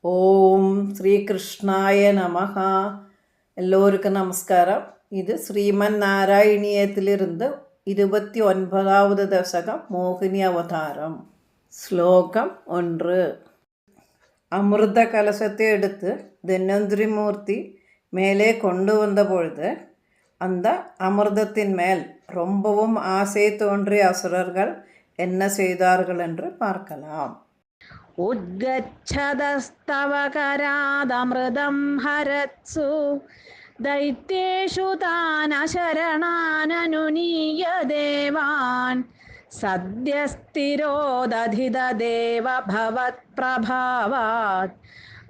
ഓം ശ്രീകൃഷ്ണായ നമഃ. എല്ലോർക്കും നമസ്കാരം. ഇത് ശ്രീമൻ നാരായണീയത്തിലിരുന്ന് 29வது ദശകം മോഹിനി അവതാരം. ശ്ലോകം 1. അമൃത കലശത്തെ എടുത്ത് ധന്വന്തരി മൂர்த்தி மேலே கொண்டு வந்த பொழுது அந்த அமிர்தத்தின் மேல் ரொம்பவும் ஆசை தோன்றிய அசுரர்கள் என்ன செய்தார்கள் என்று பார்க்கலாம். ഉദ്ഗച്ഛതസ്തവ കരാദമൃതം ഹരത്സു ദൈത്യേഷു താനശരണാനനുനീയ ദേവാൻ സദ്യസ്ഥിരോദധിതദേവ ഭവത്പ്രഭാവാത്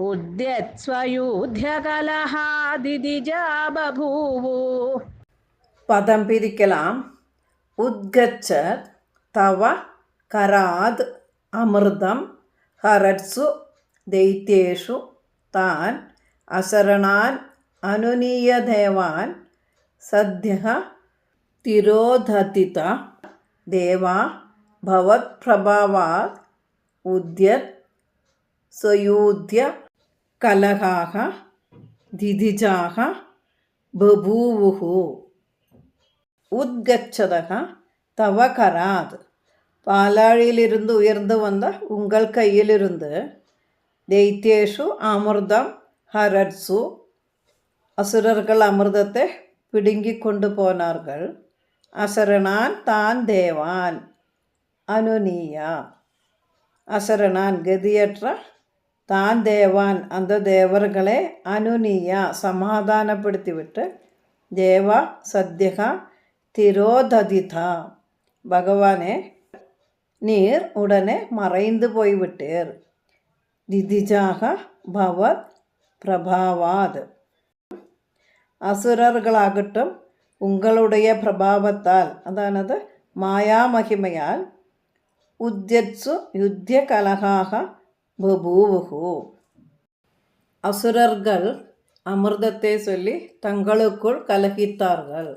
ഉദ്യത്സ്വയൂധ്യകലഹാദിദിജാ ബഭൂവു. പദം പിരിക്കലാം. ഉദ്ഗച്ഛത് തവ കരാത് അമൃതം ഹരത്സു ദൈത്യേഷു താൻ അശരണാൻ അനുനീയ ദേവാൻ സദ്യഃ തിരോധതിത ദേവാ ഭവത്പ്രഭാവാത് ഉദ്യത് സ്വയൂധ്യ കലഹാഃ ദിദിജാഃ ബഭൂവുഃ. ഉദ്ഗച്ഛതഃ തവ കരാത് பாலாழியிலிருந்து உயர்ந்து வந்த உங்கள் கையிலிருந்து தைத்யேஷு அமிர்தம் ஹரட்சு அசுரர்கள் அமிர்தத்தை பிடுங்கி கொண்டு போனார்கள். அசரணான் தான் தேவான் அனுநீயா அசரணான் கதியற்ற தான் தேவான் அந்த தேவர்களை அனுநீயா சமாதானப்படுத்திவிட்டு தேவா சத்யகா திரோததிதா பகவானே நீர் உடனே மறைந்து போய்விட்டீர். திதிஜாக பவத் பிரபாவாத் அசுரர்களாகட்டும் உங்களுடைய பிரபாவத்தால் அதானது மாயாமகிமையால் உத்யத்சு யுத்திய கலகாக பபூவுகு அசுரர்கள் அமிர்தத்தை சொல்லி தங்களுக்குள் கலகித்தார்கள்.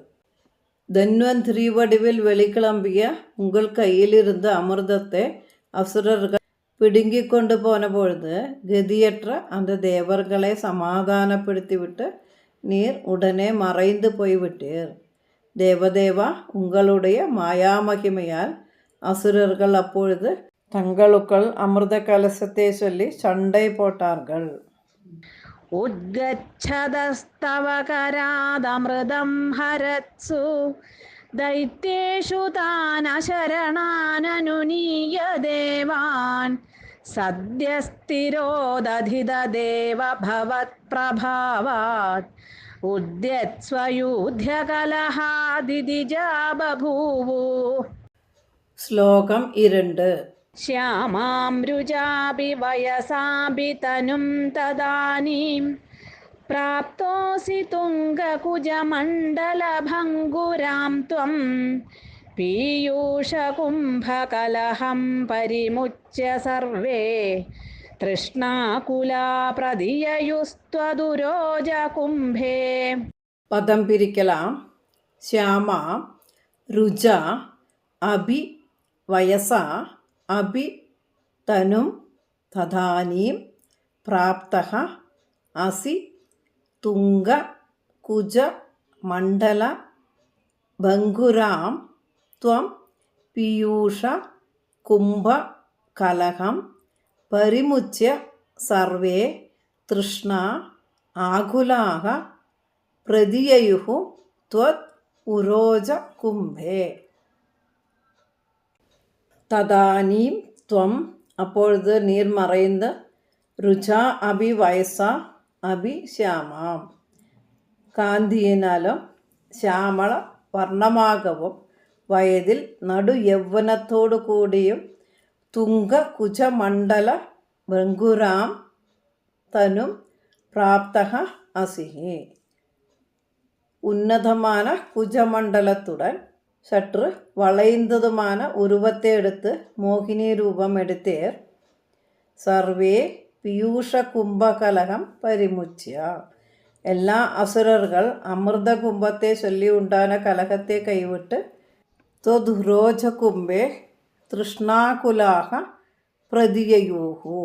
தன்வந்திரி வடிவில் வெளிக்கிளம்பிய உங்கள் கையிலிருந்த அமிர்தத்தை அசுரர்கள் பிடுங்கி கொண்டு போன பொழுது கதியற்ற அந்த தேவர்களை சமாதானப்படுத்திவிட்டு நீர் உடனே மறைந்து போய்விட்டீர். தேவதேவா உங்களுடைய மாயாமகிமையால் அசுரர்கள் அப்பொழுது தங்களுக்குள் அமிர்த கலசத்தை சொல்லி சண்டை போட்டார்கள். ഉദ്ഗച്ഛതസ്തവ കരാദമൃതം ഹരത്സു ദൈത്യേഷു താനശരണാനനുനീയ ദേവാൻ സദ്യസ്ഥിരോദധിതദേവ ഭവത്പ്രഭാവാത് ഉദ്യത്സ്വയൂധ്യകലഹാദിദിജാ ബഭൂവു. ശ്ലോകം 2. ശ്യാമാം രുജാപി വയസാപി തനും തദാനീം പ്രാപ്തോസി തുംഗകുജമണ്ഡലഭംഗുരാം ത്വം പീയൂഷകുംഭകലഹം പരിമുച്യ സർവേ തൃഷ്ണാകുലാ പ്രതിയയുസ്ത്വദുരോജകുംഭേ. പദം പിരിക്കലാം. ശ്യാമ രുജ അഭി വയസ അഭി തനും തദാനീം പ്രാപ്തഃ അസി തുംഗ കുജ മണ്ഡല ഭംഗുരാം ത്വം പീയൂഷ കുംഭ കലഹം പരിമുച്യ സർവേ തൃഷ്ണ ആകുലാഃ പ്രതിയയുഃ ത്വത് ഉരോജ കുംഭേ. തദാനീം ത്വം அப்பொழுது நீர் மறைந்து, ருஜா அபி வயசா அபி ശ്യാമാം കാന്തിയിനാലും ശ്യാമള വർണ്ണമാகவும் വയതിൽ നടു യൗവനത്തോടു കൂടിയും തുംഗ കുജമണ്ഡല ഭംഗുരാം തനും പ്രാപ്തഃ അസിഹി ഉന്നതமான குஜமண்டலத்துடன் சற்று வளைந்ததுமான உருவத்தை எடுத்து மோகினி ரூபம் எடுத்தேர். സർവേ പീയൂഷ കുംഭകലഹം പരിമുച്യ എല്ലാ അസുരர்கள் അമൃത കുംഭത്തെ ചൊല്ലി ഉണ്ടാന കലഹത്തെ കൈവിട്ട് ത്വദുരോജ കുംഭേ തൃഷ്ണാകുലാഹ പ്രതിയയൂഹു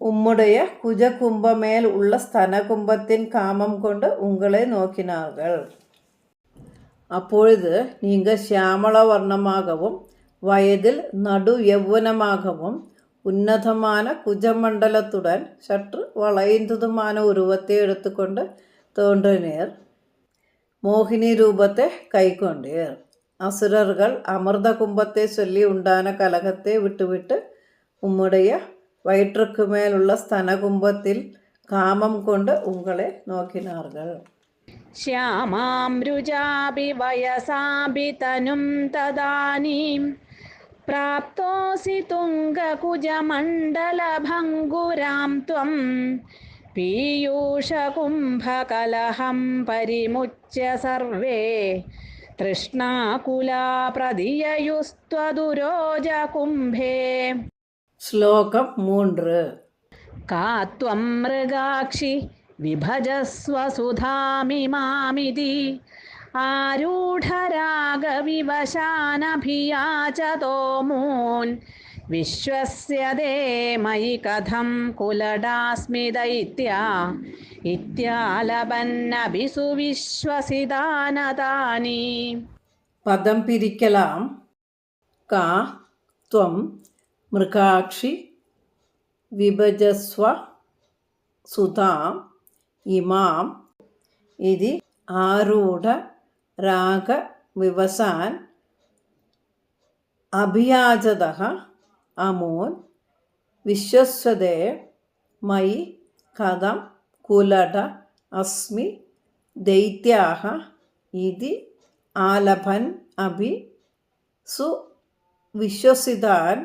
உம்முடைய குஜகும்பமேல் உள்ள ஸ்தனகும்பத்தின் காமம் கொண்டு உங்களை நோக்கினார்கள். அப்பொழுது நீங்கள் சியாமள வர்ணமாகவும் வயதில் நடு யௌவனமாகவும் ഉന്നതமான കുജമണ്ഡലത്തുடன் சற்று வளைந்ததுமான உருவத்தை எடுத்துக்கொண்டு தோன்றினீர். மோகினி ரூபத்தை கைக்கொண்டீர். அசுரர்கள் அமிர்த கும்பத்தை சொல்லி உண்டான கலகத்தை விட்டுவிட்டு உம்முடைய வயிற்றுக்கு மேலுள்ள ஸ்தனகும்பத்தில் காமம் கொண்டு உங்களை நோக்கினார்கள். ശ്യാമാം രുചാപി വയസാപി തനും തദാനീം പ്രാപ്തോസി തുംഗകുജമണ്ഡലഭംഗുരാം ത്വം പീയൂഷകുംഭകലഹം പരിമുച്യ സർവേ തൃഷ്ണാകുലാ പ്രതിയയുസ്ത്വദുരോജകുംഭേ. ശ്ലോകം 3. കാ ത്വം മൃഗാക്ഷി വിഭജസ്വ സുധാമിമാമിതി ആരൂഢരാഗവിവശാനഭിയാചതോ മൂൻ വിശ്വസ്യതേ മയി കഥം കുലടാസ്മി ദൈത്യ ഇത്യാലപന്നഭിസു വിശ്വസിതാനതാനി. പദം പിരിക്കലാം. കാ ത്വം മൃഗാക്ഷി വിഭജസ്വ സുധാം ഇമാം ഇതി ആരൂഢ രാഗ വിവസാൻ അഭിയാചതഃ അമൂൻ വിശ്വസ്വതേ മയി കഥം കുലട അസ്മി ദൈത്യാഃ ഇതി ആലഭൻ അഭി സു വിശ്വസിതാൻ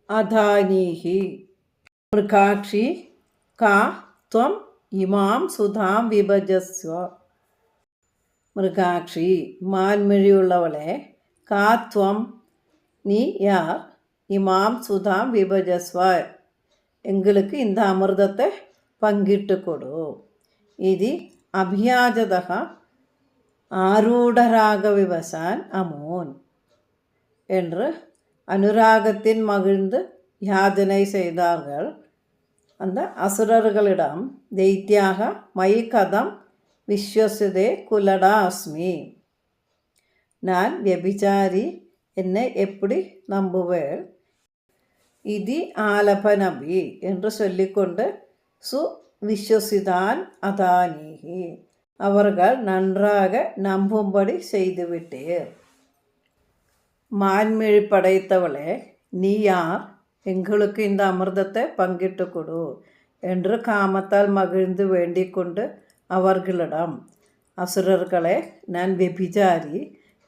അധാനീഹി. മൃഗാക്ഷി കാ ത്വം ഇമാം സുധാം വിഭജസ്വ. മൃഗാക്ഷി മാൻമിഴിയുള്ളവളെ, കാ ത്വം നീ யார், இமாம் சுதாம் விபஜஸ்வ எங்களுக்கு இந்த அமிர்தத்தை பங்கிட்டு கொடு. இது அபியாஜதக ஆரூடராக விவசான் அமோன் என்று அனுராகத்தின் மகிழ்ந்து யாதனை செய்தார்கள். அந்த அசுரர்களிடம் தைத்தியாக மயி கதம் விஸ்வசிதே குலடா அஸ்மி, நான் വ്യഭിചാരി, என்னை எப்படி நம்புவேள், இதி ஆலபனபி என்று சொல்லிக்கொண்டு சு விஸ்வசிதான் அதானீகி, அவர்கள் நன்றாக நம்பும்படி செய்துவிட்டீர். மான்மிழி படைத்தவளே, நீ யார், எங்களுக்கு இந்த அமிர்தத்தை பங்கிட்டு கொடு என்று காமத்தால் மகிழ்ந்து வேண்டிக் கொண்டு அவர்களிடம், அசுரர்களே, நான் வெபிச்சாரி,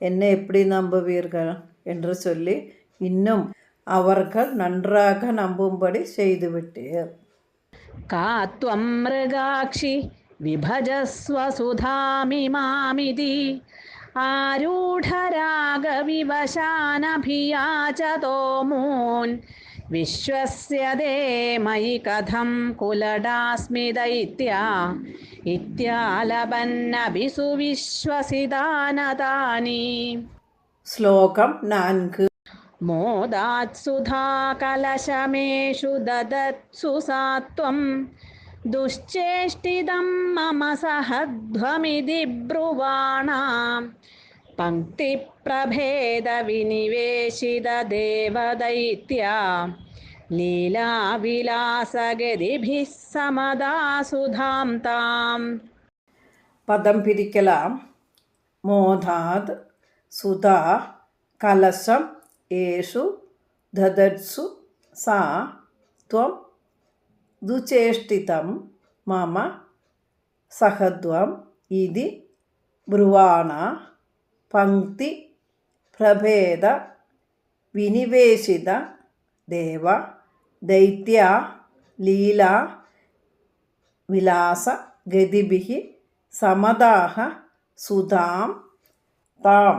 என்னை எப்படி நம்புவீர்கள் என்று சொல்லி இன்னும் அவர்கள் நன்றாக நம்பும்படி செய்துவிட்டீர். കാ ത്വം മൃഗാക്ഷി വിഭജസ്വ സുധാമിമാമിതി ആരൂഢരാഗവിവശാനഭിയാചതോ മൂൻ വിശ്വസ്യതേ മയി കഥം കുലടാസ്മി ദൈത്യ ഇത്യാലപന്നഭിസു വിശ്വസിതാനതാനി. ശ്ലോകം 4. മോദാത്സുധാകലശമേഷു ദദത്സു സാത്വം ദുശ്ചേഷ്ടിതം മമ സഹധ്വമിതി ബ്രുവാണാം പങ്ക്തിപ്രഭേദവിനിവേശിത ദേവദൈത്യ ലീലാവിലാസഗതിഭിः സമദാസുധാം താം. പദം പിരിക്കലാം. മോദാത് സുധാ കലശം യേഷു ദദത്സു സാ ത്വം ദുചേഷ്ടിതം മമ സഹധ്വം ഇതി ബ്രുവാണ പങ്ക്തി പ്രഭേദ വിനിവേശിത ദേവ ദൈത്യ ലീലാ വിലാസ ഗതിഭിः സമദാഃ സുധാം താം.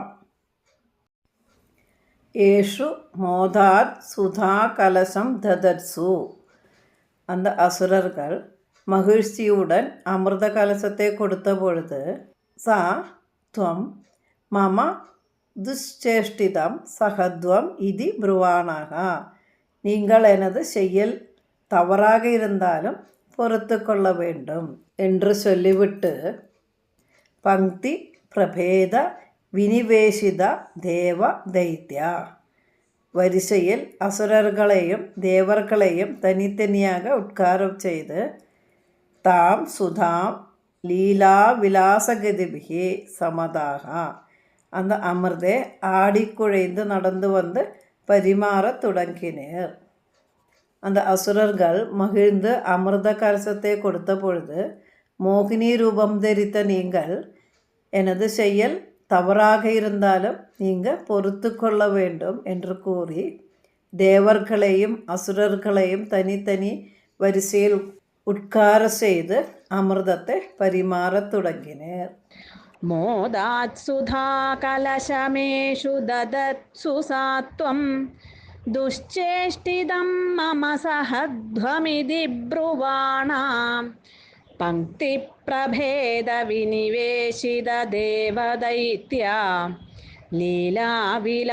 യേഷു மோதாத் சுதா கலசம் ததத்சு, அந்த அசுரர்கள் மகிழ்ச்சியுடன் அமிர்த கலசத்தை கொடுத்த பொழுது, சா துவம் மம துஷ்சேஷ்டிதம் சகத்வம் இதி ப்ருவாணாக, நீங்கள் எனது செயல் தவறாக இருந்தாலும் பொறுத்து கொள்ள வேண்டும் என்று சொல்லிவிட்டு பங்கி பிரபேத வினிவேஷித தேவ தைத்யா வரிசையில் அசுரர்களையும் தேவர்களையும் தனித்தனியாக உட்காரச் செய்து தாம் சுதாம் லீலா விலாசகதிபிகி சமதாக அந்த அமிர்தே ஆடிக்குழைந்து நடந்து வந்து பரிமாறத் தொடங்கினர். அந்த அசுரர்கள் மகிழ்ந்து அமிர்த கலசத்தை கொடுத்த பொழுது, மோகினி ரூபம் தரித்த நீங்கள் எனது செயல் தவறாக இருந்தாலும் நீங்கள் பொறுத்து கொள்ள வேண்டும் என்று கூறி தேவர்களையும் அசுரர்களையும் தனித்தனி வரிசையில் உட்கார செய்து அமிர்தத்தை பரிமாறத் தொடங்கினர். मोदात् सुधा कलशमेषु ददत्सु सात्वं दुश्चेष्टिदं मम सहध्वमिति ब्रुवाणा पङ्क्तिप्रभेदविनिवेशितदेवदैत्या लीलाविलासगतिभिः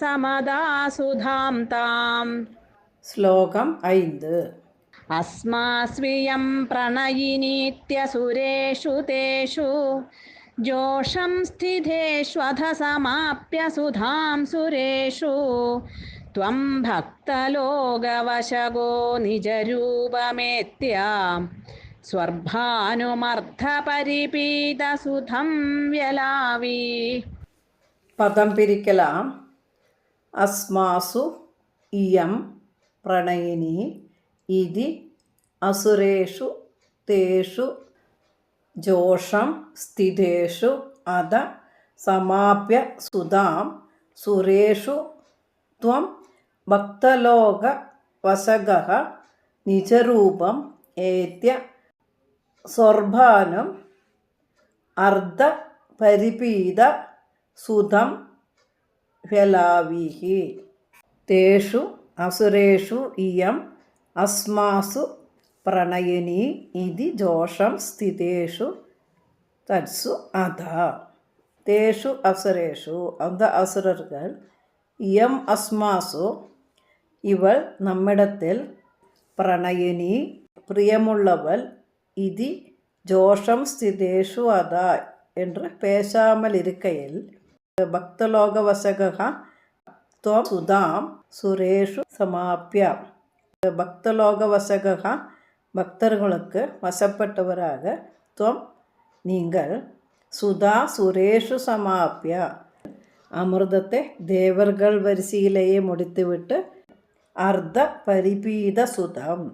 समदा सुधां ताम्. श्लोकम् 5. अस्मास्वियं प्रणयिनीत्यसुरेषु तेषु जोषं स्थितेष्वथ समाप्य सुधां सुरेषु त्वं भक्तलोकवशगो निजरूपमेत्या स्वर्भानुमर्धपरिपीतसुधं व्यलावि. പദം പിരിക്കലാം. അസ്മാസു ഇയം പ്രണയിനി ഇതി അസുരേഷു തേഷു ജോഷം സ്ഥിതേഷു അധ സമാപ്യ സുധാം സുരേഷു ത്വം ഭക്തലോകവശഗഃ നിജരൂപം ഏത്യ സ്വർഭാനം അർദ്ധപരിപീത സുധം വ്യലാവിഹി. തേഷു അസുരേഷു ഇയം അസ്മാസു പ്രണയിനി ഇതി ജോഷം സ്ഥിതേഷു തത്സു അധ. തേഷു അസുരേഷു அந்த അസുരர்கள் ഇയം അസ്മാസു ഇവൾ നമ്മിടത്തിൽ പ്രണയിനി പ്രിയമുള്ളവൾ ഇതി ജോഷം സ്ഥിതേഷു അധ என்று பேசாமல் இருக்கையில் பக்தலோகவசகः त्वं சுதாம் சுரேஷு சமாப்ய பக்தலோகவசகः பக்தர்களுக்கு வசப்பட்டவராக துவம் நீங்கள் சுதா சுரேஷு சமாப்ய அமிர்தத்தை தேவர்கள் வரிசையிலேயே முடித்துவிட்டு அர்த்த பரிபீத சுதம்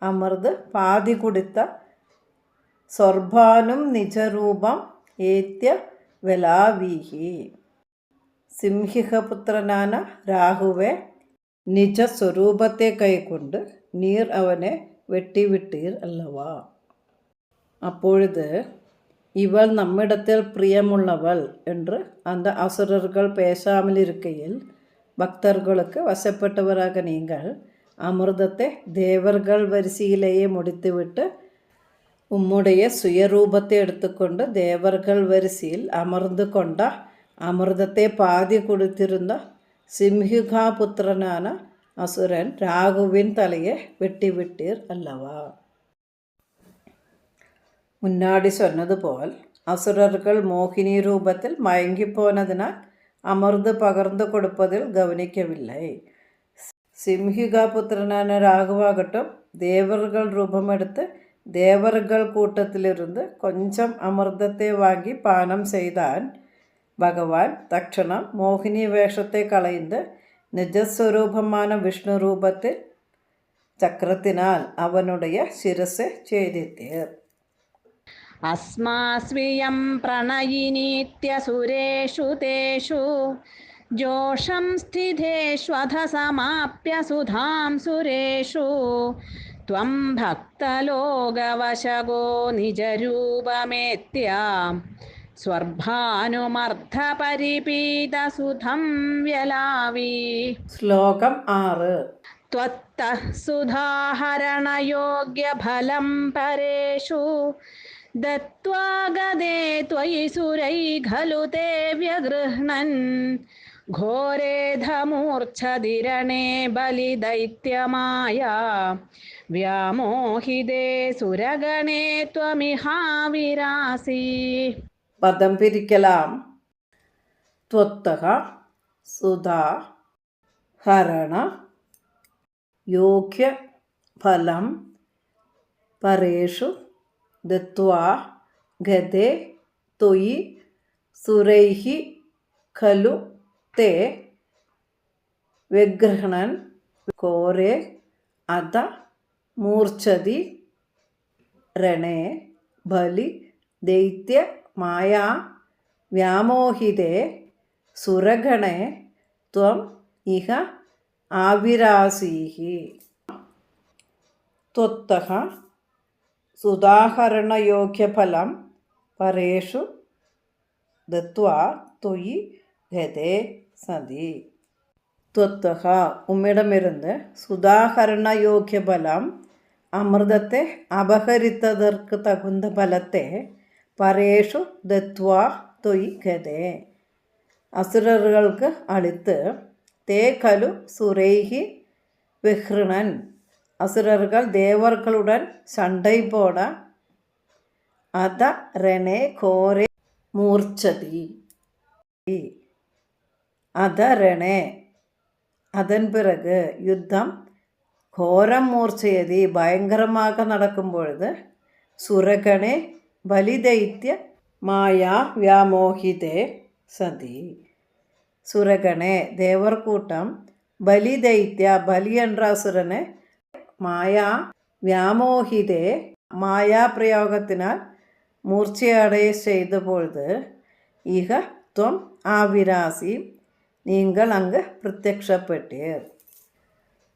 அமிர்த பாதி குடித்த സ്വർഭാനും നിജരൂപം ഏത്യ വെലാവീഹി. സിംഹികപുത്രനാன രാഹുവെ നിജസ്വരൂപത്തെ കൈക്കൊണ്ട് നീർ അവനെ വെട്ടിവിട്ടീർ அல்லவா. அப்பொழுது இவள் நம்மிடத்தில் பிரியமுள்ளவள் என்று அந்த அசுரர்கள் பேசாமல் இருக்கையில் பக்தர்களுக்கு வசப்பட்டவராக நீங்கள் அமிர்தத்தை தேவர்கள் வரிசையிலேயே முடித்துவிட்டு உம்முடைய சுயரூபத்தை எடுத்துக்கொண்டு தேவர்கள் வரிசையில் அமர்ந்து கொண்ட அமிர்தத்தை பாதி கொடுத்திருந்த சிம்ஹிகாபுத்திரனான அசுரன் ராகுவின் தலையை வெட்டிவிட்டீர் அல்லவா. முன்னாடி சொன்னது போல் அசுரர்கள் மோகினி ரூபத்தில் மயங்கி போனதினால் அமர்ந்து பகர்ந்து கொடுப்பதில் கவனிக்கவில்லை. சிம்ஹிகாபுத்திரனான ராகுவாகட்டும் தேவர்கள் ரூபம் எடுத்து தேவர்கள் கூட்டத்திலிருந்து கொஞ்சம் அமிர்தத்தை வாங்கி பானம் செய்தான். பகவான் தட்சணம் மோகினி வேஷத்தை களைந்து நிஜஸ்வரூபமான விஷ்ணு ரூபத்தில் சக்கரத்தினால் அவனுடைய சிரசை ഛേദിத்தீர். अस्मास्वियं प्रणयिनीत्यसुरेषु तेषु जोषं स्थितेष्वथ समाप्य सुधां सुरेषु त्वं भक्तलोकवशगो निजरूपमेत्या स्वर्भानुमर्धपरिपीतसुधं व्यलावि. ശ്ലോകം 6. त्वत्तः सुधाहरणयोग्यफलं परेषु दत्त्वा गदे त्वयि सुरै खलु ते व्यगृह्णन् ഘോരേധമൂർച്ഛതിരണേ ബലിദൈത്യമായ വ്യാമോഹിതേ സുരഗണേ ത്വമിഹാവിരാസി. പദം പിരിക്കലാം. ത്വത്തഃ സുധാ ഹരണ യോഗ്യ ഫലം പരേഷു ദത്വാ ഗതേ ത്വയി സുരൈഃ ഖലു തേ വ്യഗൃഹ്ണൻ കോരേ അത മൂർച്ഛതി രണേ ബലി ദൈത്യ മായാ വ്യാമോഹിതേ സുരഗണേ ത്വം ഇഹ ആവിരാസീഃ. ത്വത്തഃ സുധാഹരണയോഗ്യഫലം പരേഷു ദത്വാ ത്വയി ഗതേ സതി. ത്വത്തഃ ഉമ്മിടമിരുന്ന് സുധാഹരണയോഗ്യ ഫലം അമൃതത്തെ അപഹരിത്തതற்கு തകുந்த ഫലത്തെ പരേഷു ദത്വാ ത്വയി ഗതേ അസുരർക്ക് അളിത്ത് തേ ഖലു സുരൈഹി വിഹൃണൻ അസുരர்கள் தேவர்களுடன் சண்டை போட அத ரணே கோரே மூர்ச்சதி அத ரணே அதன் பிறகு யுத்தம் கோரம் மூர்ச்சயதி பயங்கரமாக நடக்கும் பொழுது സുരഗണേ ബലിദൈത്യ മായാ വ്യാമോഹിതേ സതി. സുരഗണേ ദേവർ കൂട്ടം ബലിദൈത്യ ബലി എன்ற അസുരനെ മായാ വ്യാമോഹിതേ മായാപ്രയോഗത്തിനാൽ മൂർച്ചയடைய செய்த பொழுது இக துவம் ஆவிராசி நீங்கள் அங்கு பிரத்யக்ஷப்பட்டீர்.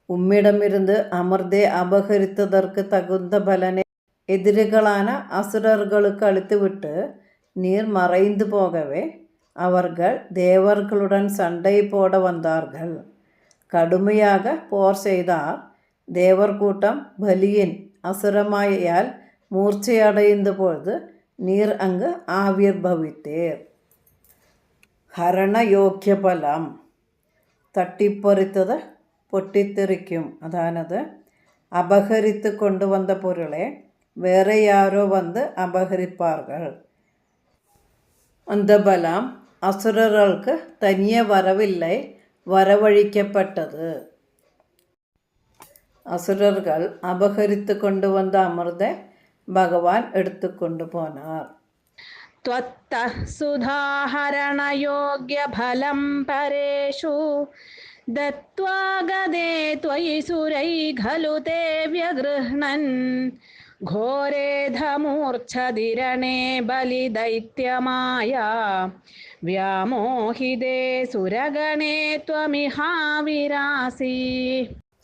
உம்மிடமிருந்து அமர்தே அபகரித்ததற்கு தகுந்த பலனை எதிரிகளான அசுரர்களுக்கு அளித்துவிட்டு நீர் மறைந்து போகவே அவர்கள் தேவர்களுடன் சண்டை போட வந்தார்கள். கடுமையாக போர் செய்தார். தேவர் கூட்டம் பலியின் அசுரமாயால் മൂർച്ചയടയുന്ന பொழுது നീർ അങ്ങ് ആവിർഭവിത്തേർ. ഹരണയോഗ്യഫലം തട്ടിപ്പറിത്തത് പൊട്ടിത്തെറിക്കും. അതാണത് അപഹരിத்து கொண்டு வந்த பொருளை வேற யாரோ வந்து அபகரிப்பார்கள். அந்த பலம் அசுரர்களுக்கு தனியே வரவில்லை, வரவழிக்கப்பட்டது. அசுரர்கள் அபகரித்து கொண்டு வந்த அமிர்தை ഭഗവാൻ എടുത്തുകൊണ്ടു പോനാർ. ത്വത്തഃ സുധാഹരണയോഗ്യഫലം പരേഷു ദത്വാ ഗതേ ത്വയി സുരൈ ഖലു തേ വ്യഗൃഹ്ണൻ ഘോരേധമൂർച്ഛതിരണേ ബലിദൈത്യമായ വ്യാമോഹിതേ സുരഗണേ ത്വമിഹാവിരാസി.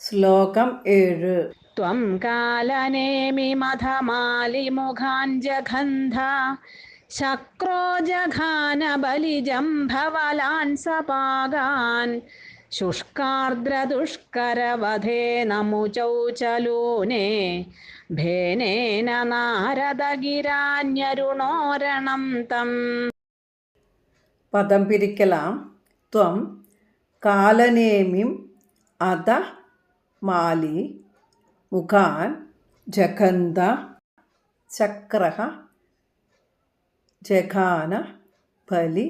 ശ്ലോകം 7. ത്വം കാലനേമി മഥമാലിമുഖാഞ്ജഗന്ധ ശക്രോ ജഘാന ബലിജംഭവലാൻ സപാകാൻ ശുഷ്കാർദ്രദുഷ്കരവധേ നമുചൗചലൂനേ ഭേനേന നാരദഗിരാന്യരുണോരണം തം. പദം പിരിക്കലാം. ത്വം കാലനേമിം അത മാലി മുഖാൻ ജഘന്ത ചക്രഃ ജഘാന ബലി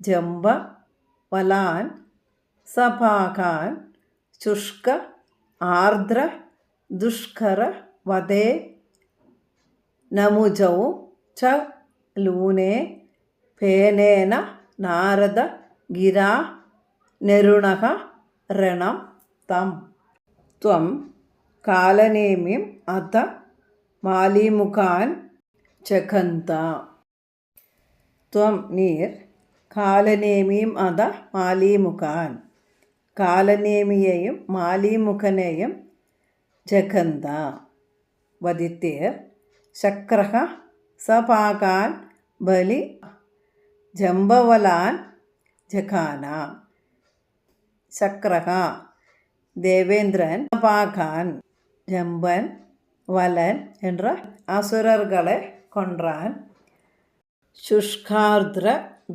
ജംബ വലാൻ സഭാകാൻ ശുഷ്ക ആർദ്ര ദുഷ്കര വദേ നമുജൗ ച ലൂനേ ഫേനേന നാരദ ഗിരാ നരുണഃ രണം തം. ത്വം കാലനേമിം അത മാലിമുഖാൻ ജഘന്ത. ത്വം നീർ കാലനേമിയും അത മാലിമുഖാൻ കാലനേമിയെയും മാലിമുഖനെയും ജഘന്ത വദിത്തേർ. ശക്രഃ സപാകാൻ ബലി ജംബവലാൻ ജഘാന. ശക്രഃ ദേവേന്ദ്രൻ, പാകാൻ ജമ്പൻ, വലൻ என்ற அசுரர்களை கொன்றான். சுஷ்கார்த்ர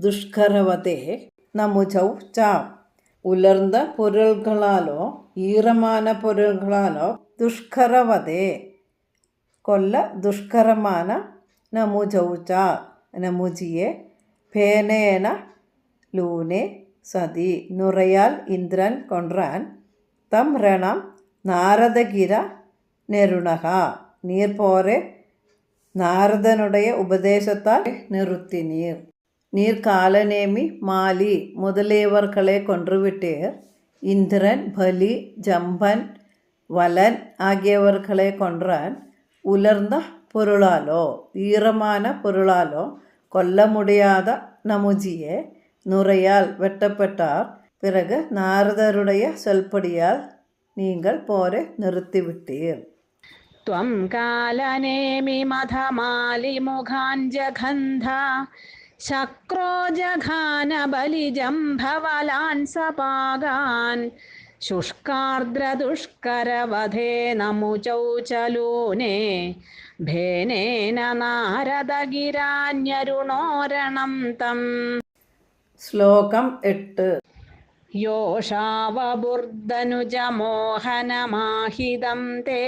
துஷ்கரவதே நமுஜௌ ச. உலர்ந்த பொருள்களாலோ ஈரமான பொருள்களாலோ துஷ்கரவதே கொல்ல துஷ்கரமான நமுஜௌ ச நமுஜியே பேனேன லூனே சதி நுரையால் இந்திரன் கொன்றான் தம் ரணம் நாரதகிர நெருணகா நீர் போரே நாரதனுடைய உபதேசத்தால் நிறுத்தினீர். நீர் காலநேமி மாலி முதலியவர்களை கொன்றுவிட்டீர். இந்திரன் பலி ஜம்பன் வலன் ஆகியவர்களை கொன்றான். உலர்ந்த பொருளாலோ ஈரமான பொருளாலோ கொல்ல முடியாத நமுஜியே நுரையால் வெட்டப்பட்டார். பிறகு நாரதருடைய சொல்படியால் நீங்கள் போரை நிறுத்திவிட்டீர். त्वं कालनेमि मधमालि मुखान् जघन्धा शक्रो जघान बलिजम्भवलान् सपागान् शुष्कार्द्रदुष्करवधे नमुचौ चलूने भेनेन नारदगिरान्यरुणोरणं तम्. ശ്ലോകം 8. योषावबुर्दनुजमोहनमाहिदं ते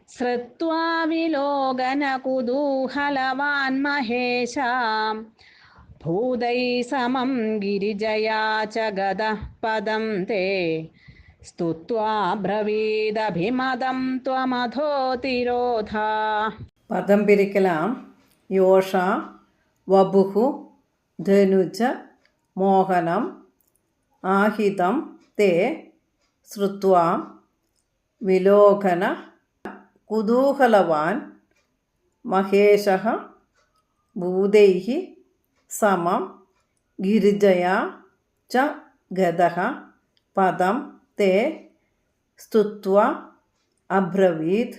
श्रुत्वा विलोकनकुतूहलवान् महेशां भूतैः समं गिरिजया च गतः पदं ते स्तुत्वा ब्रवीदभिमदं त्वमधोतिरोधा. പദം പിരിക്കലാം. യോഷ വപുഹു ധനുജ മോഹനം ആഹിതം തേ ശ്രുത്വാ വിലോകന കുതൂഹലവാൻ മഹേശഃ ഭൂതൈഃ സമം ഗിരിജയാ ച ഗതഃ പദം തേ സ്തുത്വാ അബ്രവീത്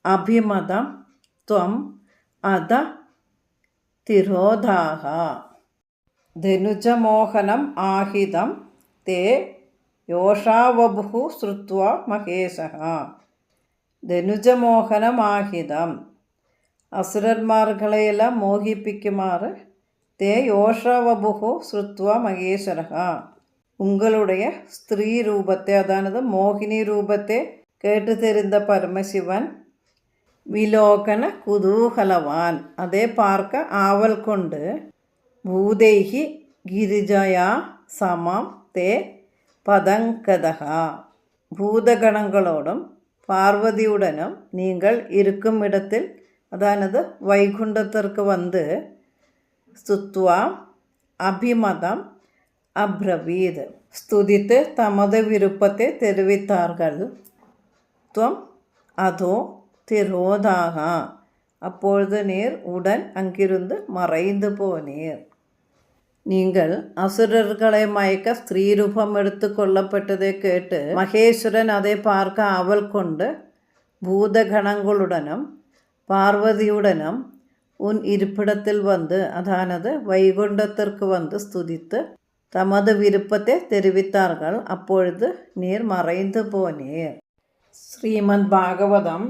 അഭിമതം ത്വം അധ തിരോധാഃ. ധനുജമോഹനം ആഹിതം തേ യോഷാവപുഃ ശ്രുത്വാ മഹേശഃ. ധനുജമോഹനം ആഹിതം അസുരന്മാർകളെയെല്ലാം മോഹിപ്പിക്കുമാറ് തേ യോഷാവപുഃ ശ്രുത്വാ മഹേശ്വരഃ உங்களுடைய ஸ்திரீ ரூபத்தை அதானது மோகினி ரூபத்தை கேட்டு தெரிந்த பரமசிவன் விலோகன குதூகலவான் அதை பார்க்க ஆவல் கொண்டு பூதைகி கிரிஜயா சமம் தே பதங்கதகா பூதகணங்களோடும் பார்வதியுடனும் நீங்கள் இருக்கும் இடத்தில் அதானது வைகுண்டத்திற்கு வந்து ஸ்துத்வா அபிமதம் அப்ரவீத் ஸ்துதித்து தமது விருப்பத்தை தெரிவித்தார்கள். துவம் அதோ திரோதாக அப்பொழுது நீர் உடன் அங்கிருந்து மறைந்து போனீர். நீங்கள் அசுரர்களை மயக்க ஸ்திரீரூபம் எடுத்து கொள்ளப்பட்டதை கேட்டு மகேஸ்வரன் அதை பார்க்க ஆவல் கொண்டு பூதகணங்களுடனும் பார்வதியுடனும் உன் இருப்பிடத்தில் வந்து அதானது வைகுண்டத்திற்கு வந்து ஸ்துதித்து தமது விருப்பத்தை தெரிவித்தார்கள். அப்பொழுது நீர் மறைந்து போனீர். ஸ்ரீமத் பாகவதம்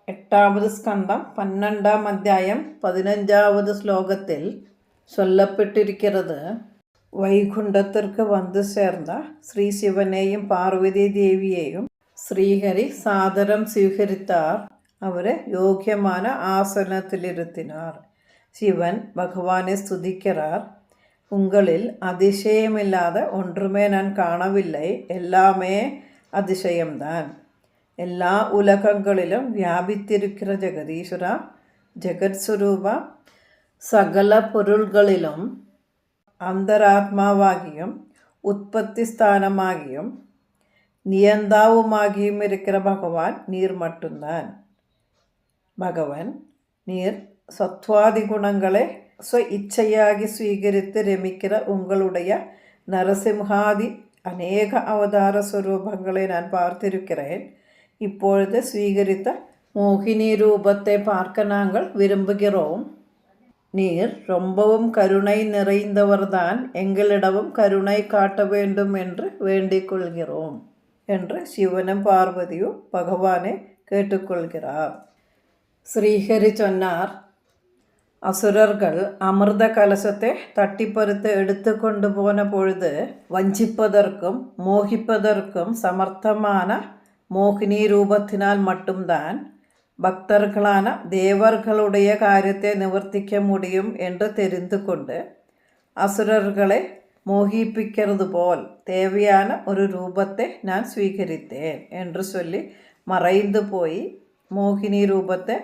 8வது ஸ்கந்தம் 12ஆம் அத்தியாயம் 15வது ஸ்லோகத்தில் சொல்லப்பட்டிருக்கிறது. வைகுண்டத்திற்கு வந்து சேர்ந்த ஸ்ரீ சிவனையும் பார்வதி தேவியையும் ஸ்ரீஹரி சாதரம் സ്വീകരിத்தார். அவரை யோக்கியமான ஆசனத்தில் இருத்தினார். சிவன் பகவானை ஸ்துதிக்கிறார். உங்களில் அதிசயமில்லாத ஒன்றுமே நான் காணவில்லை, எல்லாமே அதிசயம்தான். எல்லா உலகங்களிலும் வியாபித்திருக்கிற ஜெகதீஸ்வரா, ஜெகத்ஸ்வரூபா, சகல பொருள்களிலும் அந்தராத்மாவாகியும் உற்பத்தி ஸ்தானமாகியும் நியந்தாவுமாகியும் இருக்கிற பகவான் நீர் மட்டும்தான். பகவன் நீர் சத்வாதி குணங்களை இச்சையாகி ஸ்வீகரித்து ரமிக்கிற உங்களுடைய நரசிம்ஹாதி அநேக அவதார ஸ்வரூபங்களை நான் பார்த்திருக்கிறேன். இப்பொழுது ஸ்வீகரித்த மோகினி ரூபத்தை பார்க்க நாங்கள் விரும்புகிறோம். நீர் ரொம்பவும் கருணை நிறைந்தவர்தான், எங்களிடமும் கருணை காட்ட வேண்டும் என்று வேண்டிக் கொள்கிறோம் என்று சிவனும் பார்வதியும் பகவானை கேட்டுக்கொள்கிறார். ஸ்ரீஹரி சொன்னார், அசுரர்கள் அமிர்த கலசத்தை தட்டிப்பறித்து எடுத்து கொண்டு போன பொழுது வஞ்சிப்பதற்கும் மோகிப்பதற்கும் சமர்த்தமான மோகினி ரூபத்தினால் மட்டும்தான் பக்தர்களான தேவர்களுடைய காரியத்தை நிவர்த்திக்க முடியும் என்று தெரிந்து கொண்டு அசுரர்களை மோகிப்பிக்கிறது போல் தேவையான ஒரு ரூபத்தை நான் ஸ்வீகரித்தேன் என்று சொல்லி மறைந்து போய் மோகினி ரூபத்தை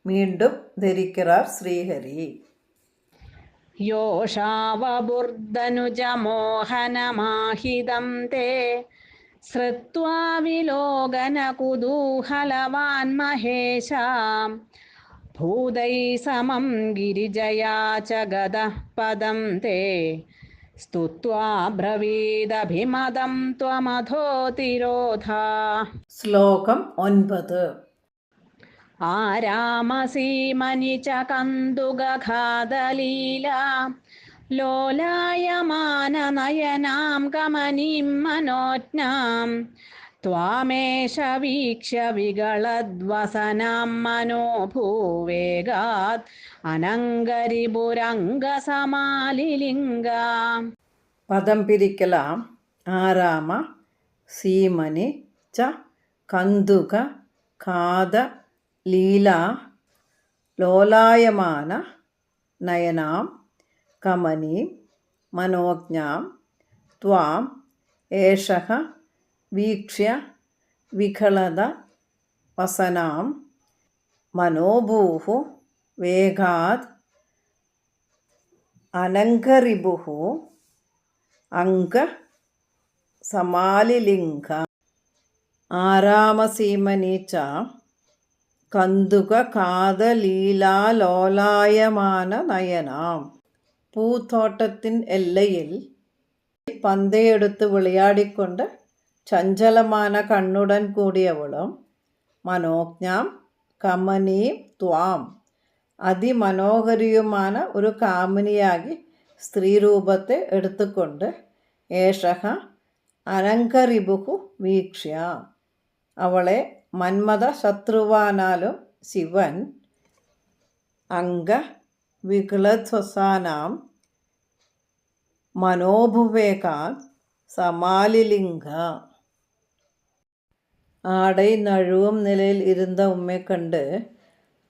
மீண்டும் ധരിக்கிறார் ശ്രീഹരി. യോഷാവബുർദനുജമോഹനമാഹിതം തേ ശ്രുത്വാ വിലോകനകുതൂഹലവാൻ മഹേശാം ഭൂതൈ സമം ഗിരിജയാ ച ഗതഃ പദം തേ സ്തുത്വാ ബ്രവീദഭിമദം ത്വമധോതിരോധാ. ശ്ലോകം 9. ആരാമസീമനി ച കന്തുകഘാതലീലാ ലോലായമാനനയനാം കമനീം മനോജ്ഞാം ത്വാമേഷ വീക്ഷ്യ വികളദ്വസനാം മനോഭൂവേഗാത് അനങ്കരിപുരംഗസമാലിലിംഗാ. പദം പിരിക്കലാം. ആരാമ സീമനി ച കന്തുക ഖാദ ലീലാ ലോലായമാന നയനാം കമനീം മനോജ്ഞാം ത്വാം ഏഷഃ വീക്ഷ്യ വികളദ വസനാം മനോഭൂഃ വേഗാത് അനങ്കരിപുഃ അംഗ സമാലിലിംഗ. ആരാമസീമനി ച കന്തുക കാതലീലാലോലായമാന നയനാം. പൂത്തോട്ടത്തിൻ എല്ലയിൽ പന്തയെടുത്ത് വിളയാടിക്കൊണ്ട് ചഞ്ചലமான കണ്ണുടൻ കൂടിയവളും മനോജ്ഞാം കമനീം ത്വാം അതിമനോഹരിയുமான ഒരു കാമിനിയാകി സ്ത്രീരൂപത്തെ എടുത്തുകൊണ്ട് ഏഷഃ അനങ്കരിപുഃ വീക്ഷ്യ അവളെ മന്മഥ ശത്രുവാനാലും ശിവൻ അംഗ വികളധ്വസാനാം മനോഭുവേകാത് സമാലിലിംഗ. ആടை നഴുവും നിലയിൽ ഇരുന്ന ഉമ്മയെ കണ്ട്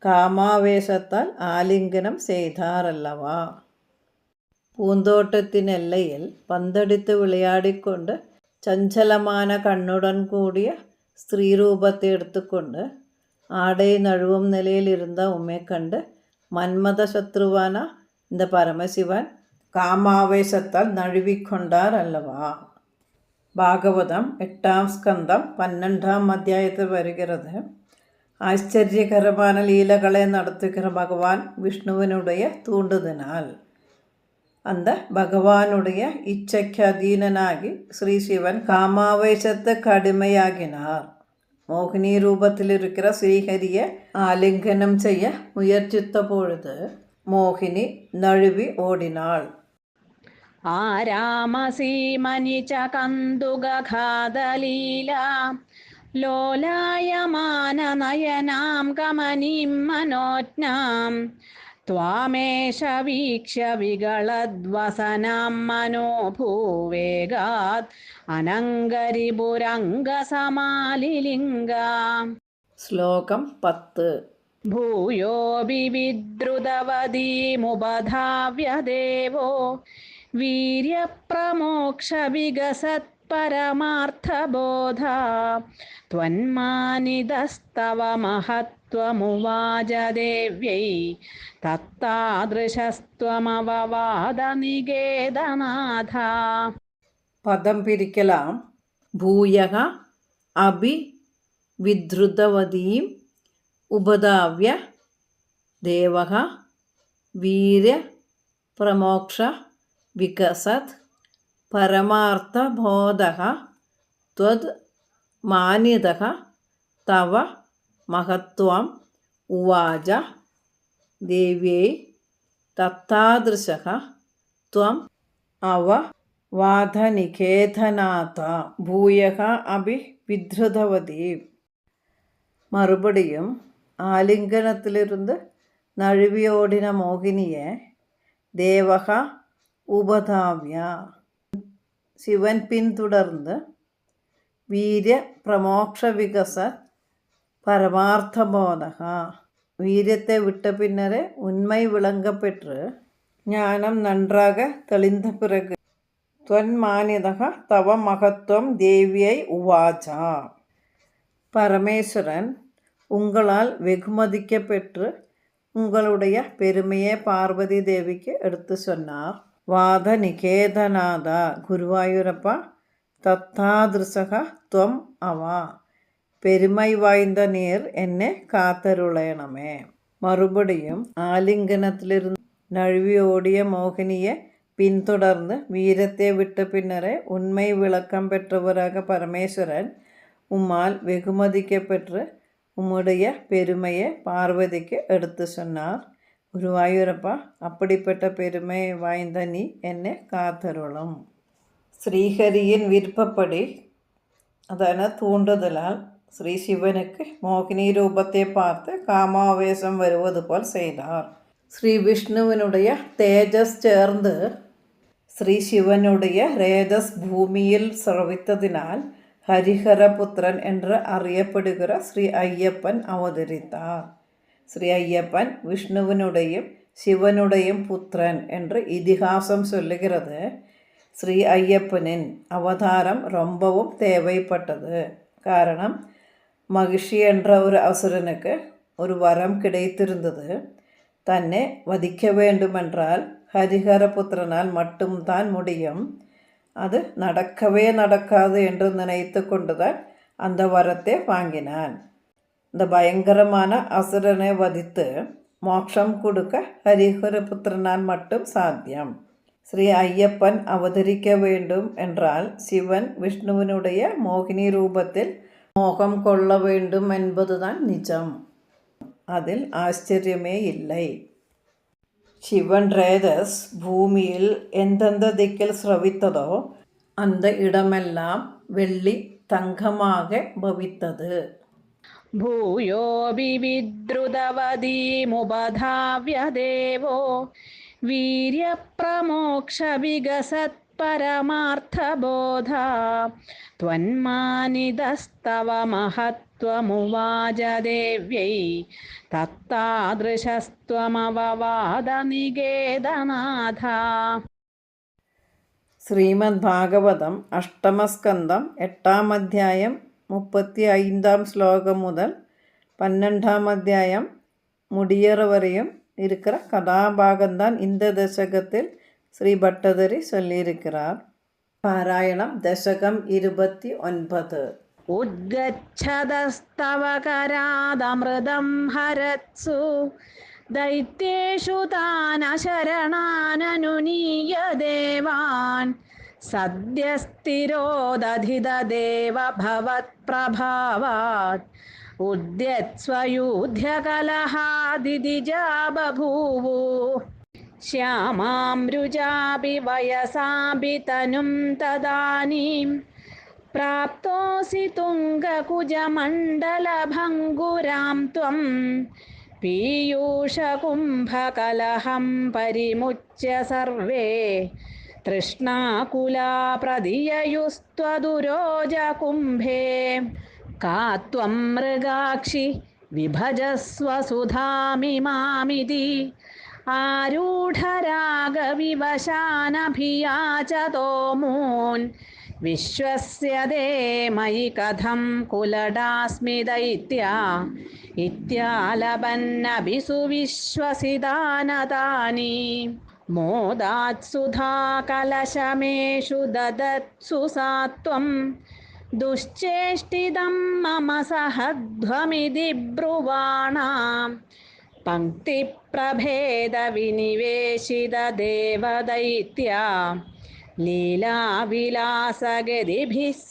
കാമാവേശത്താൽ ആലിംഗനം ചെയ്താറല്ലവാ. പൂന്തോട്ടത്തിനെല്ലയിൽ പന്തടിത്ത് വിളയാടിക്കൊണ്ട് ചഞ്ചലமான കണ്ണുടൻ കൂടിയ സ്ത്രീരൂപത്തെ എടുത്തുകൊണ്ട് ആടை നഴുവും നിലയിൽ ഇരുന്ന ഉമ്മയെ കണ്ട് മന്മഥ ശത്രുവാന இந்த பரமசிவன் காமாவேசத்தால் நழுவிக்கொண்டார் அல்லவா. பாகவதம் 8ஆம் ஸ்கந்தம் 12ஆம் அத்தியாயத்தில் வருகிறது. ஆச்சரியகரமான லீலகளை நடத்துகிற பகவான் விஷ்ணுவினுடைய தூண்டுதனால் அந்த பகவானுடைய இச்சைக்கு அதீனனாகி ஸ்ரீ சிவன் காமாவேசத்துக்கு அடிமையாகினார். மோகினி ரூபத்தில் இருக்கிற ஸ்ரீஹரியை ஆலிங்கனம் செய்ய முயற்சித்த பொழுது மோகினி நழுவி ஓடினாள். ആരാമസീമനി ച കന്തുകഘാതലീലാ ലോലായമാനനയനാം കമനീം മനോജ്ഞാം ത്വാമേഷ വീക്ഷ്യ വികളദ്വസനാം മനോഭൂവേഗാത് അനങ്കരിപുരംഗസമാലിലിംഗാ. ശ്ലോകം 10. ഭൂയോപി വിദ്രുതവതീമുപധാവ്യ ദേവോ വീര്യപ്രമോക്ഷ വികസത്പരമാർത്ഥബോധാ ത്വന്മാനിതസ്തവ മഹത്വമുവാച ദേവ്യൈ തത്താദൃശസ്ത്വമവവാദ നികേതനാഥ. പദം പിരിക്കലാം. ഭൂയഃ അഭി വിദ്രുതവതീം ഉപധാവ്യ ദേവഃ വീര്യ പ്രമോക്ഷ വികസത് പരമാർത്ഥബോധഃ ത്വദ് മാനിതഃ തവ മഹത്വം ഉവാച ദേവ്യൈ തത്താദൃശഃ ത്വം അവവാദനികേതനാഥ. ഭൂയഃ അഭി വിദ്രുതവതീ. மறுபடியும் ஆலிங்கனத்திலிருந்து നഴുവിയോടിന മോഹിനിയെ ദേവഹ ഉപധാവ്യ. ശിവൻ പിന്തുടർന്ന് വീര്യ പ്രമോക്ഷ വികസ പരമാർത്ഥബോധ. வீரியத்தை விட்ட பின்னரே உண்மை விளங்கப்பெற்று ஞானம் நன்றாக தெளிந்த பிறகு துவன்மானிதக தவ மகத்துவம் தேவியை உவாச்சா. பரமேஸ்வரன் உங்களால் வெகுமதிக்கப்பெற்று உங்களுடைய பெருமையை பார்வதி தேவிக்கு எடுத்து சொன்னார். வாத நிகேதநாதா குருவாயூரப்பா தத்தாதிருசக துவம் அவா. പെരുമൈ വാய்ந்த നീർ എന്നെ കാത്തരുളയണമേ. മറുപടിയും ആലിംഗനത്തിലിരുന്ന് നഴുവി ഓടിയ മോഹിനിയെ പിന്തുടർന്ന് വീരത്തെ വിട്ട പിന്നരെ ഉണ്மை விளக்கம் பெற்றவராக பரமேஸ்வரன் உம்மால் வெகுமதிக்கப்பெற்று உம்முடைய பெருமையை பார்வதிக்கு எடுத்து சொன்னார். குருவாயூரப்பா அப்படிப்பட்ட பெருமை வாய்ந்த நீ என்னை காத்தருளும். ஸ்ரீஹரியின் விருப்பப்படி അതാണ് தூண்டுதலால் ஸ்ரீ சிவனுக்கு மோகினி ரூபத்தை பார்த்து காமாவேசம் வருவது போல் செய்தார். ஸ்ரீ விஷ்ணுவினுடைய தேஜஸ் ചേർന്ന് ശ്രീ ശിവനുடைய രേജസ് ഭൂമിയിൽ സ്രവിത്തതിനാൽ ഹരിഹരപുത്രൻ என்று അറിയപ്പെടുகிற ஸ்ரீ ஐயப்பன் அவதரித்தார். ஸ்ரீ ஐயப்பன் விஷ்ணுவினுடையும் சிவனுடையும் புத்திரன் என்று இதிகாசம் சொல்லுகிறது. ஸ்ரீ ஐயப்பனின் அவதாரம் ரொம்பவும் தேவைப்பட்டது. காரணம், மகிஷி என்ற ஒரு அசுரனுக்கு ஒரு வரம் கிடைத்திருந்தது. തന്നെ വധിக்க வேண்டுமென்றால் ஹரிஹரபுத்திரனால் மட்டும்தான் முடியும். அது நடக்கவே நடக்காது என்று நினைத்து கொண்டுதான் அந்த வரத்தை வாங்கினான். இந்த பயங்கரமான அசுரனை வதித்து மோட்சம் கொடுக்க ஹரிஹரபுத்திரனால் மட்டும் சாத்தியம். ஸ்ரீ ஐயப்பன் அவதரிக்க வேண்டும் என்றால் சிவன் விஷ்ணுவினுடைய மோகினி ரூபத்தில் மோகம் கொள்ள வேண்டும் என்பதுதான் நிஜம். அதில் ஆச்சரியமே இல்லை. சிவன் ரேதஸ் பூமியில் எந்தெந்த திக்கில் ஸ்ரவித்ததோ அந்த இடமெல்லாம் வெள்ளி தங்கமாக பவித்தது. ഭൂയോപി വിദ്രുതവതീമുപധാവ്യ ദേവോ വീര്യപ്രമോക്ഷ വികസത് പരമാർത്ഥബോധ ത്വന്മാനിതസ്തവ മഹത്വമുവാച ദേവ്യൈ തത്താദൃശസ്ത്വമവവാദ നികേതനാഥ. ശ്രീമദ് ഭാഗവതം അഷ്ടമസ്കന്ധം 8-ാം അധ്യായം 35-ാം ശ്ലോകം മുതൽ 12-ാம் அத்தியாயம் முடியற வரையும் இருக்கிற கதாபாகம்தான் இந்த தசகத்தில் ஸ்ரீ பட்டதிரி சொல்லியிருக்கிறார். பாராயணம் தசகம் 29. ഉദ്ഗച്ഛതസ്തവ കരാദമൃതം ഹരത്സു ദൈത്യേഷു താനശരണാനനുനീയ ദേവാൻ സദ്യസ്ഥിരോദധിതദേവ ഭവത്പ്രഭാവാത് ഉദ്യത്സ്വയൂധ്യകലഹാദിദിജാ ബഭൂവു. ശ്യാമാം രുജാപി വയസാപി തനും തദാനീം പ്രാപ്തോസി തുംഗകുജമണ്ഡലഭംഗുരാം ത്വം പീയൂഷകുംഭകലഹം പരിമുച്യ സർവേ തൃഷ്ണാകുലാ പ്രതിയയുസ്ത്വദുരോജകുംഭേ. കാ ത്വം മൃഗാക്ഷി വിഭജസ്വ സുധാമിമാമിതി ആരൂഢരാഗവിവശാനഭിയാചതോ മൂൻ വിശ്വസ്യതേ മയി കഥം കുലടാസ്മി ദൈത്യ ഇത്യാലപന്നഭിസു വിശ്വസിതാനതാനി. മോദാത്സുധാകലശമേഷു ദദത്സു സാത്വം ദുശ്ചേഷ്ടിതം മമ സഹധ്വമിതി ബ്രുവാണാം. പങ്ക്തിപ്രഭേദവിനിവേശിത ദേവദൈത്യ ലീലാവിലാസഗതിഭിः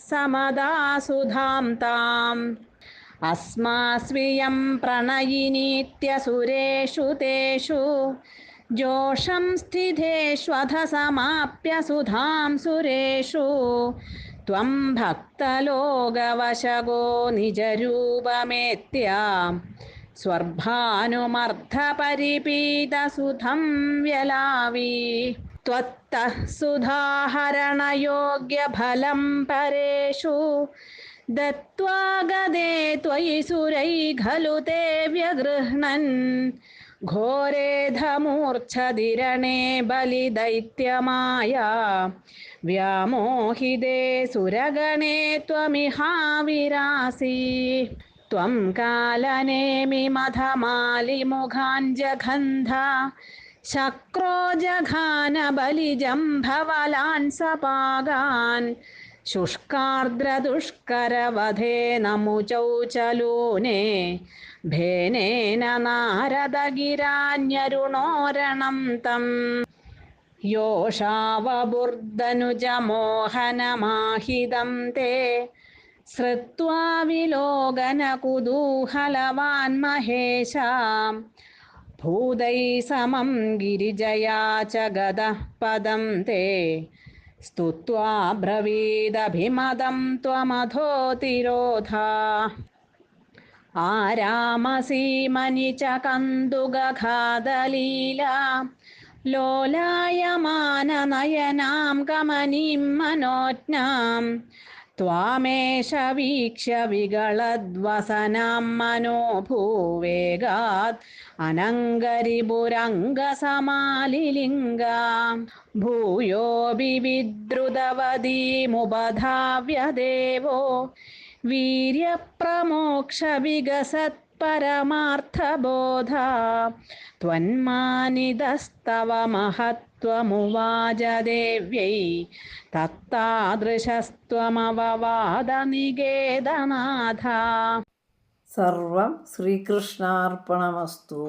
സമദാസുധാം താം. അസ്മാസ്വിയം പ്രണയിനീത്യസുരേഷു തേഷു ജോഷം സ്ഥിതേഷ്വധ സമാപ്യ സുധാം സുരേഷു. ത്വം ഭക്തലോകവശഗോ നിജരൂപമേത്യ സ്വർഭാനുമർദ്ധപരിപീതസുധം വ്യലാവി त्वत्तः सुधाहरणयोग्यफलं परेषु दत्त्वा गदे त्वयि सुरै खलु ते व्यगृह्णन् घोरेधमूर्च्छदिरणे बलिदैत्यमाया व्यामोहिते सुरगणे त्वमिहाविरासि त्वं कालनेमिमथमालिमुखाञ्जगन्धा शक्रो जघान बलिजम्भवलान् सपागान् शुष्कार्द्रदुष्करवधेन मुचौ चलूने भेनेन नारदगिरान्यरुणोरणं तम् योषावबुर्दनुजमोहनमाहिदं ते श्रुत्वा विलोकनकुतूहलवान् महेशा भूतैः समं गिरिजया च गतः पदं ते स्तुत्वा ब्रवीदभिमदं त्वमधोतिरोधा आरामसीमनि च कन्दुकघातलीला लोलायमाननयनां कमनीं मनोज्ञां त्वामेष वीक्ष्य विगलद्वसनां मनोभूवेगात् अनङ्गरिपुरङ्गसमालिलिङ्गा भूयोऽपि विद्रुतवतीमुपधाव्य देवो वीर्यप्रमोक्षविगसत्परमार्थबोधा त्वन्मानितस्तव महत्त्वमुवाच देव्यै तत्तादृशस्त्वमववादनिकेतनाथा. സർവം ശ്രീകൃഷ്ണാർപ്പണമസ്തു.